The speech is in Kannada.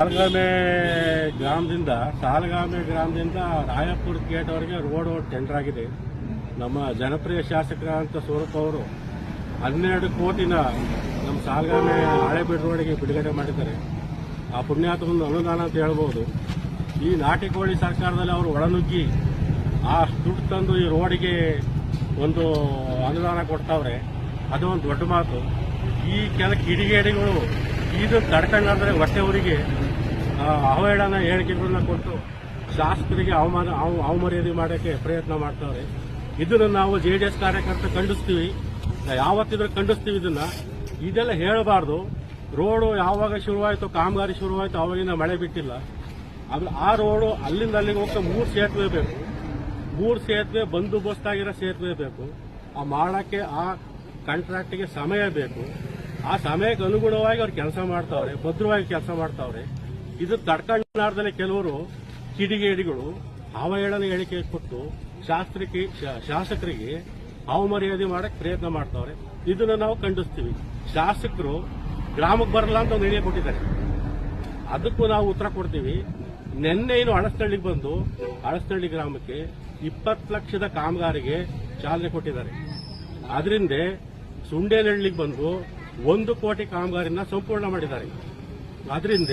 ಸಾಲಗಾಮೆ ಗ್ರಾಮದಿಂದ ರಾಯಪುರ ಗೇಟ್ವರೆಗೆ ರೋಡ್ ಟೆಂಡರ್ ಆಗಿದೆ. ನಮ್ಮ ಜನಪ್ರಿಯ ಶಾಸಕರಾದಂಥ ಸ್ವರೂಪ್ ಅವರು 12 ಕೋಟಿನ ನಮ್ಮ ಸಾಲಗಾಮೆ ಹಳೇಬೀಡು ರೋಡಿಗೆ ಬಿಡುಗಡೆ ಮಾಡಿದ್ದಾರೆ. ಆ ಪುಣ್ಯಾತ್ಮನ ಅನುದಾನ ಅಂತ ಹೇಳ್ಬೋದು. ಈ ನಾಟಿ ಕೋಳಿ ಸರ್ಕಾರದಲ್ಲಿ ಅವರು ಒಳನುಗ್ಗಿ ಆ ದುಡ್ಡು ತಂದು ಈ ರೋಡಿಗೆ ಒಂದು ಅನುದಾನ ಕೊಡ್ತಾವ್ರೆ. ಅದು ಒಂದು ದೊಡ್ಡ ಮಾತು. ಈ ಕೆಲ ಕಿಡಿಗೇಡಿಗಳು ಇದು ತಡ್ಕೊಂಡ್ರೆ ಹೊಟ್ಟೆವರಿಗೆ ಅವಹೇಳನ ಹೇಳಿಕೆಗಳನ್ನ ಕೊಟ್ಟು ಶಾಸಕರಿಗೆ ಅವಮರ್ಯಾದೆ ಮಾಡೋಕ್ಕೆ ಪ್ರಯತ್ನ ಮಾಡ್ತಾವ್ರೆ. ಇದನ್ನು ನಾವು ಜೆಡಿಎಸ್ ಕಾರ್ಯಕರ್ತ ಖಂಡಿಸ್ತೀವಿ, ಯಾವತ್ತಿದ್ರೂ ಖಂಡಿಸ್ತೀವಿ. ಇದೆಲ್ಲ ಹೇಳಬಾರ್ದು. ರೋಡು ಯಾವಾಗ ಶುರುವಾಯಿತು, ಕಾಮಗಾರಿ ಶುರುವಾಯಿತು, ಅವಾಗಿಂದ ಮಳೆ ಬಿಟ್ಟಿಲ್ಲ. ಆ ರೋಡು ಅಲ್ಲಿಂದ ಅಲ್ಲಿಗೆ ಹೋಗ್ತಾ 3 ಸೇತುವೆ ಬೇಕು. 3 ಸೇತುವೆ ಬಂದೋಬಸ್ತಾಗಿರೋ ಸೇತುವೆ ಬೇಕು. ಆ ಮಾಡಕ್ಕೆ ಆ ಕಾಂಟ್ರಾಕ್ಟ್ಗೆ ಸಮಯ ಬೇಕು. ಆ ಸಮಯಕ್ಕೆ ಅನುಗುಣವಾಗಿ ಅವ್ರು ಕೆಲಸ ಮಾಡ್ತಾವ್ರೆ, ಭದ್ರವಾಗಿ ಕೆಲಸ ಮಾಡ್ತಾವ್ರೆ. ಇದು ತಡ್ಕೊಂಡಾರ್ದಲ್ಲಿ ಕೆಲವರು ಕಿಡಿಗೇಡಿಗಳು ಅವಹೇಳನ ಹೇಳಿಕೆ ಕೊಟ್ಟು ಶಾಸಕರಿಗೆ ಅವಮರ್ಯಾದೆ ಮಾಡಕ್ಕೆ ಪ್ರಯತ್ನ ಮಾಡ್ತಾವ್ರೆ. ಇದನ್ನ ನಾವು ಖಂಡಿಸ್ತೀವಿ. ಶಾಸಕರು ಗ್ರಾಮಕ್ಕೆ ಬರಲ್ಲ ಅಂತ ಒಂದು ಹೇಳಿಕೆ ಕೊಟ್ಟಿದ್ದಾರೆ. ಅದಕ್ಕೂ ನಾವು ಉತ್ತರ ಕೊಡ್ತೀವಿ. ನಿನ್ನೆ ಏನು ಹಳಸ್ತಳ್ಳಿಗೆ ಬಂದು ಹಳಸ್ತಳ್ಳಿ ಗ್ರಾಮಕ್ಕೆ 20 ಲಕ್ಷದ ಕಾಮಗಾರಿಗೆ ಚಾಲನೆ ಕೊಟ್ಟಿದ್ದಾರೆ. ಅದರಿಂದ ಸುಂಡೇನಹಳ್ಳಿಗೆ ಬಂದು 1 ಕೋಟಿ ಕಾಮಗಾರಿನ ಸಂಪೂರ್ಣ ಮಾಡಿದ್ದಾರೆ. ಅದರಿಂದ